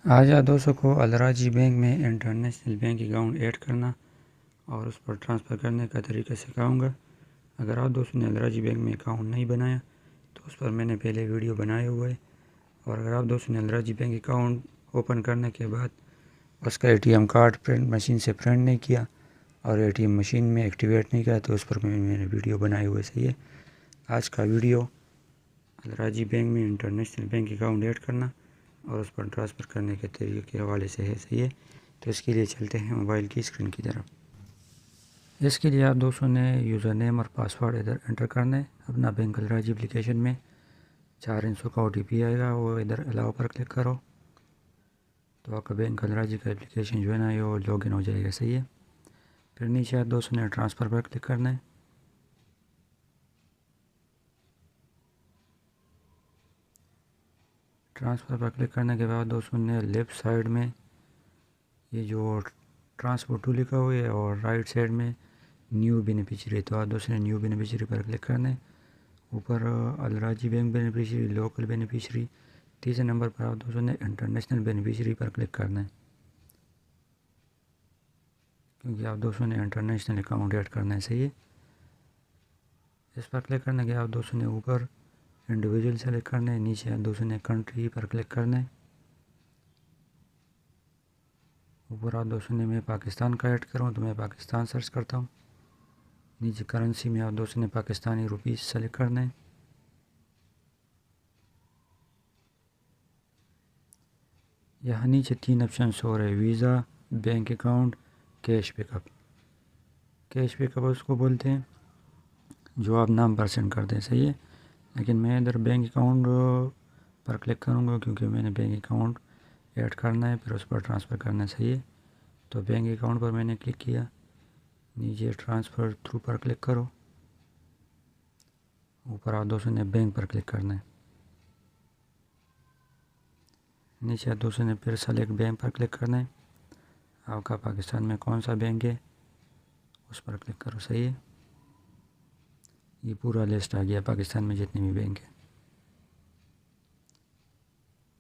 आज आप दोस्तों को अलराजी बैंक में इंटरनेशनल बैंक अकाउंट ऐड करना और उस पर ट्रांसफ़र करने का तरीका सिखाऊंगा। अगर आप दोस्तों ने अलराजी बैंक में अकाउंट नहीं बनाया तो उस पर मैंने पहले वीडियो बनाया हुआ है। और अगर आप दोस्तों ने अलराजी बैंक अकाउंट ओपन करने के बाद उसका एटीएम कार्ड प्रिंट मशीन से प्रिंट नहीं किया और एटीएम मशीन में एक्टिवेट नहीं किया तो उस पर मैंने वीडियो बनाए हुए सही है। आज का वीडियो अलराजी बैंक में इंटरनेशनल बैंक अकाउंट ऐड करना और उस पर ट्रांसफ़र करने के तरीके के हवाले से है सही है। तो इसके लिए चलते हैं मोबाइल की स्क्रीन की तरफ। इसके लिए आप दोस्तों ने यूज़र नेम और पासवर्ड इधर एंटर करना है अपना बैंक अलराजी एप्लीकेशन में। 4 अंकों का OTP आएगा, वो इधर अलाउ पर क्लिक करो तो आपका बैंक अलराजी का एप्लीकेशन जो है ना वो लॉगिन हो जाएगा सही है। फिर नीचे आप दोस्तों ने ट्रांसफ़र पर क्लिक करना है। ट्रांसफ़र पर क्लिक करने के बाद दोस्तों ने लेफ़्ट साइड में ये जो ट्रांसफ़र टू लिखा हुआ है और राइट साइड में न्यू बेनिफिशियरी, तो आप दोस्तों ने न्यू बेनिफिशियरी पर क्लिक करना है। ऊपर अलराजी बैंक बेनिफिशियरी, लोकल बेनिफिशियरी, तीसरे नंबर पर आप दोस्तों ने इंटरनेशनल बेनिफिशियरी पर क्लिक करना है क्योंकि आप दोस्तों ने इंटरनेशनल अकाउंट ऐड करना है सही है। इस पर क्लिक करने के आप दोस्तों ने ऊपर इंडिविजुअल सेलेक्ट करना है, नीचे आप दोस्तों ने कंट्री पर क्लिक करना है। ऊपर आप दोस्तों ने मैं पाकिस्तान का ऐड करूँ तो मैं पाकिस्तान सर्च करता हूँ। नीचे करेंसी में आप दोस्तों ने पाकिस्तानी रुपीस सेलेक्ट करना है। यहाँ नीचे 3 ऑप्शन हो रहे हैं, visa, bank account, cash pickup. Cash pickup उसको बोलते हैं जो आप नाम पर सेंड करते हैं सही है। लेकिन मैं इधर बैंक अकाउंट पर क्लिक करूँगा क्योंकि मैंने बैंक अकाउंट ऐड करना है फिर उस पर ट्रांसफ़र करना है सही है। तो बैंक अकाउंट पर मैंने क्लिक किया, नीचे ट्रांसफ़र थ्रू पर क्लिक करो, ऊपर आप दोस्तों ने बैंक पर क्लिक करना है। नीचे आप दोस्तों ने फिर सेलेक्ट बैंक पर क्लिक करना है। आपका पाकिस्तान में कौन सा बैंक है उस पर क्लिक करो सही है। ये पूरा लिस्ट आ गया पाकिस्तान में जितने भी बैंक है।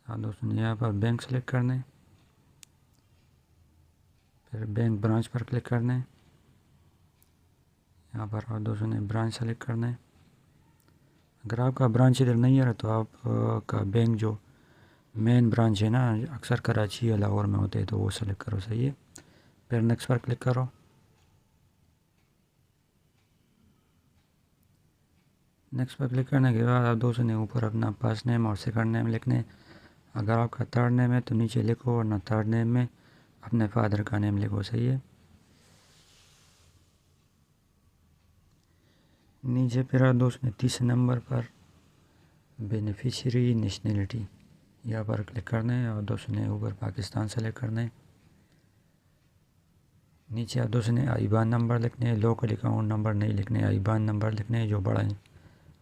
आप दोस्तों ने यहाँ पर बैंक सेलेक्ट करना है, फिर बैंक ब्रांच पर क्लिक करना है। यहाँ पर आप दोस्तों ने ब्रांच सेलेक्ट करना है। अगर आपका ब्रांच इधर नहीं आ रहा तो आपका बैंक जो मेन ब्रांच है ना अक्सर कराची या लाहौर में होते हैं तो वो सेलेक्ट करो सही है। फिर नेक्स्ट पर क्लिक करो। नेक्स्ट पर क्लिक करने के बाद आप दोस्तों ने ऊपर अपना फर्स्ट नेम और सेकंड नेम लिखने। अगर आपका थर्ड नेम है तो नीचे लिखो, वरना थर्ड नेम में अपने फादर का नेम लिखो सही है। नीचे फिर आप दोस्तों ने तीसरे नंबर पर बेनिफिशियरी नेशनलिटी यहाँ पर क्लिक करना है और दोस्तों ने ऊपर पाकिस्तान सेलेक्ट करना है। नीचे आप दोस्तों ने आईबान नंबर लिखने हैं, लोकल अकाउंट नंबर नहीं लिखने, आईबान नंबर लिखने हैं जो बड़ा है,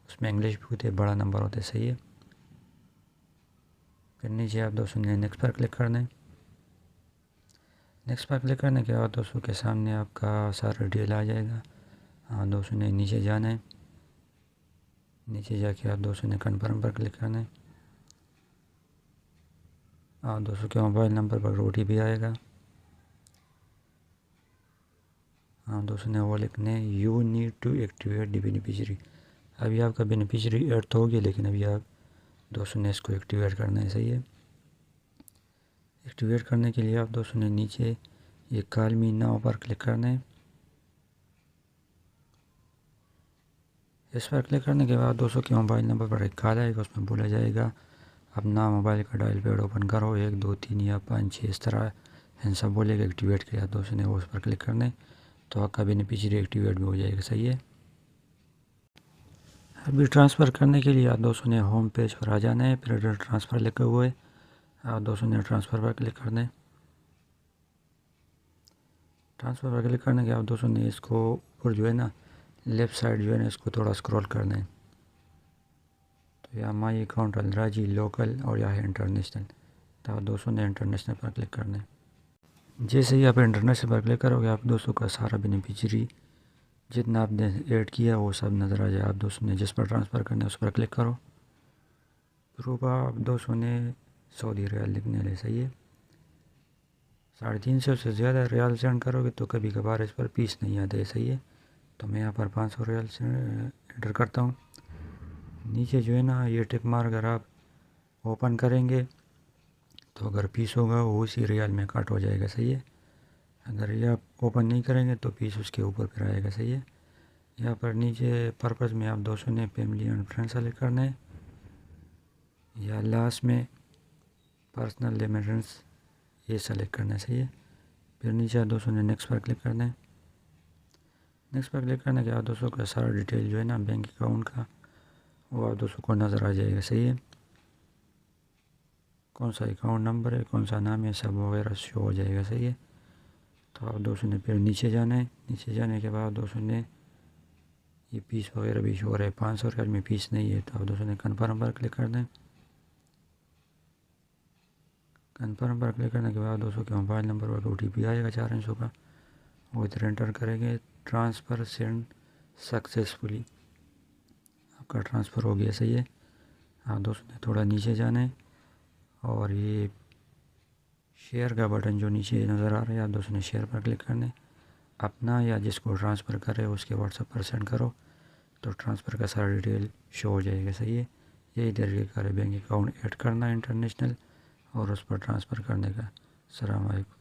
उसमें इंग्लिश भी होते बड़ा नंबर होते सही है। फिर नीचे आप दोस्तों ने नेक्स्ट पर क्लिक करना है। नेक्स्ट पर क्लिक करने के बाद दोस्तों के सामने आपका सारा डिटेल आ जाएगा। हाँ दोस्तों ने नीचे जाना है, नीचे जाके आप दोस्तों ने कन्फर्म पर क्लिक करना है। आप दोस्तों के मोबाइल नंबर पर OTP आएगा। हाँ दोस्तों ने वो लिखने you need to activate the beneficiary. अभी आपका बेनिफिशियरी ऐड तो हो गया लेकिन अभी आप दोस्तों ने इसको एक्टिवेट करना है सही है। एक्टिवेट करने के लिए आप दोस्तों ने नीचे ये कॉल मी नाउ पर क्लिक करना है। इस पर क्लिक करने के बाद दोस्तों के मोबाइल नंबर पर एक कॉल आएगा, उसमें बोला जाएगा अपना मोबाइल का डायल पैड ओपन करो, 1 2 3 या 5 6 इस तरह इन सब बोलेगा। एक्टिवेट किया दोस्तों ने वो उस पर क्लिक करना है तो आपका बेनिफिशियरी एक्टिवेट भी हो जाएगा सही है। अभी ट्रांसफ़र करने के लिए आप दोस्तों ने होम पेज पर आ जाना है, फिर ट्रांसफ़र लिखा हुआ है, आप दोस्तों ने ट्रांसफ़र पर क्लिक करना है। ट्रांसफ़र पर क्लिक करने के आप दोस्तों ने इसको ऊपर जो है ना लेफ़्ट साइड जो है ना इसको थोड़ा स्क्रॉल करना है। तो यहाँ माई अकाउंट अलराजी लोकल और यहाँ है इंटरनेशनल, तो आप दोस्तों ने इंटरनेशनल पर क्लिक करना है। जैसे ही आप इंटरनेशनल पर क्लिक करोगे आप दोस्तों का सारा बेनिफिशियरी जितना आपने ऐड किया वो सब नज़र आ जाए। आप दोस्तों ने जिस पर ट्रांसफ़र करना है उस पर क्लिक करो। फिर ऊपर आप दोस्तों ने सऊदी रियाल लिखने ले सही है। 350 से ज़्यादा रियाल सेंड करोगे तो कभी कभार इस पर पीस नहीं आते, सही है। तो मैं यहाँ पर 500 रियाल से एंटर करता हूँ। नीचे जो है ना ये टिक मार्क अगर आप ओपन करेंगे तो अगर पीस होगा वो उसी रियाल में कट हो जाएगा, सही है। अगर ये आप ओपन नहीं करेंगे तो पीस उसके ऊपर फिर आएगा, सही है। यहाँ पर नीचे पर्पज़ में आप 200 ने फैमिली एंड फ्रेंड सेलेक्ट करना है, या लास्ट में पर्सनल रेमिटेंस ये सेलेक्ट करना है, सही है। फिर नीचे 200 ने नेक्स्ट पर क्लिक करना है। नेक्स्ट पर क्लिक करने के बाद 200 का सारा डिटेल जो है ना बैंक अकाउंट का वो आप 200 को नज़र आ जाएगा, सही है। कौन सा अकाउंट नंबर है, कौन सा नाम है, सब वगैरह शो हो जाएगा, सही है। तो आप 200 ने फिर नीचे जाना है। नीचे जाने के बाद 200 ने ये पीस वगैरह भी शो हो रहा है, 500 रियाल में पीस नहीं है, तो आप 200 ने कन्फर्म पर क्लिक कर दें। कन्फर्म पर क्लिक करने के बाद 200 के मोबाइल नंबर पर OTP आएगा 4 अंकों का, वो इधर एंटर करेंगे। ट्रांसफ़र सेंड सक्सेसफुली, आपका ट्रांसफ़र हो गया, सही है। आप 200 ने थोड़ा नीचे जाना है और ये शेयर का बटन जो नीचे नज़र आ रहा है आप 200 ने शेयर पर क्लिक करना है। अपना या जिसको ट्रांसफ़र कर रहे हो उसके व्हाट्सएप पर सेंड करो तो ट्रांसफ़र का सारा डिटेल शो हो जाएगा, सही है। यही तरीका है बैंक अकाउंट ऐड करना इंटरनेशनल और उस पर ट्रांसफ़र करने का। अस्सलाम वालेकुम।